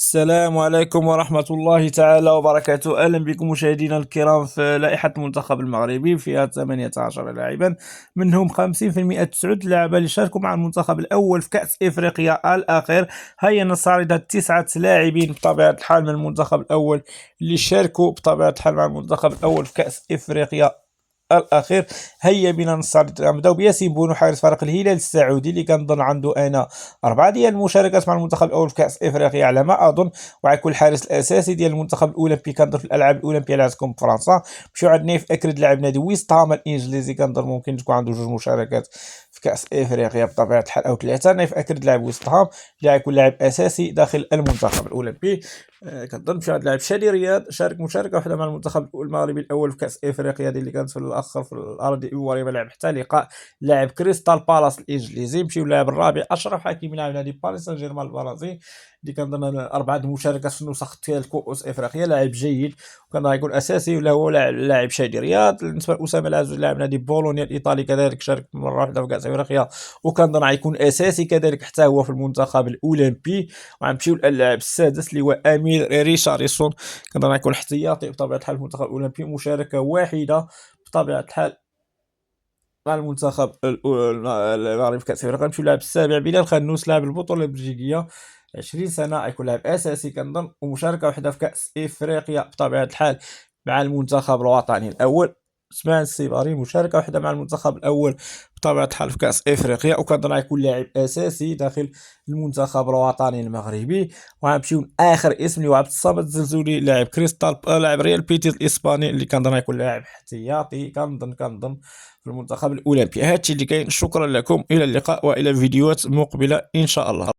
السلام عليكم ورحمة الله تعالى وبركاته. أهلا بكم مشاهدينا الكرام في لائحة المنتخب المغربي فيها 18 لاعبا، منهم 50% تسعود لاعبا اللي شاركوا مع المنتخب الأول في كأس إفريقيا الأخير. هيا نستعرض 9 لاعبين بطبيعة الحال من المنتخب الأول اللي شاركوا بطبيعة الحال مع المنتخب الأول في كأس إفريقيا الاخير. هيا بنا نستعرض. نبداو بياسين بونو حارس فريق الهلال السعودي اللي كنظن عنده انا 4 ديال المشاركات مع المنتخب الاول في كاس افريقيا على ما اظن، وغيكون الحارس الاساسي ديال المنتخب الاولمبي كنظن في الالعاب الاولمبيه اللي غتكون في فرنسا. مشيو عند نايف اكرد لاعب نادي ويست هام الانجليزي، كنظن ممكن تكون عنده 2 مشاركات في كاس افريقيا بطبيعه الحال او 3. نايف اكرد لاعب ويست هام اللي غيكون لاعب اساسي داخل المنتخب الاولمبي. كنظن مشي عند اللاعب شادي رياض، شارك مشاركه واحده مع المنتخب المغربي الاول في كاس افريقيا دي اللي كانت في الاخر في الارض الايواري، ما لعب حتى لقاء. لاعب كريستال بالاس الانجليزي. مشيو اللاعب الرابع اشرف حكيمي لاعب نادي باريس سان جيرمان البرازيلي اللي كنظن 4 المشاركات في النسخ ديال كؤوس افريقيا، لاعب جيد وكان غيكون اساسي. ولا هو لاعب شادي رياض. بالنسبه لاسامه العزوز لاعب نادي بولونيا الايطالي كذلك شارك مره واحده في كاس افريقيا وكنظن غيكون اساسي كذلك حتى هو في المنتخب الاولمبي. وغنمشيو للاعب السادس اللي هو امير ريشارلسون، كان غيكون احتياطي بطبيعه الحال في المنتخب الاولمبي، مشاركه واحده بطبيعه الحال مع المنتخب المغربي في كاس افريقيا. نمشيو للاعب السابع بلال خنوس لاعب البطوله البلجيكيه، 20 سنه، غيكون لاعب اساسي كنظن، ومشاركه واحده في كاس افريقيا بطبيعه الحال مع المنتخب الوطني الاول. سمعان السيباري مشاركه واحده مع المنتخب الاول بطبيعه الحال في كاس افريقيا وكنظن غيكون لاعب اساسي داخل المنتخب الوطني المغربي. وغنمشيو لاخر اسم اللي هو عبد الصمد الزلزولي لاعب كريستال لاعب ريال بيتيس الاسباني اللي كنظن غيكون لاعب احتياطي كنظن في المنتخب الاولمبي. هادشي اللي كاين. شكرا لكم، الى اللقاء والى فيديوهات مقبله ان شاء الله.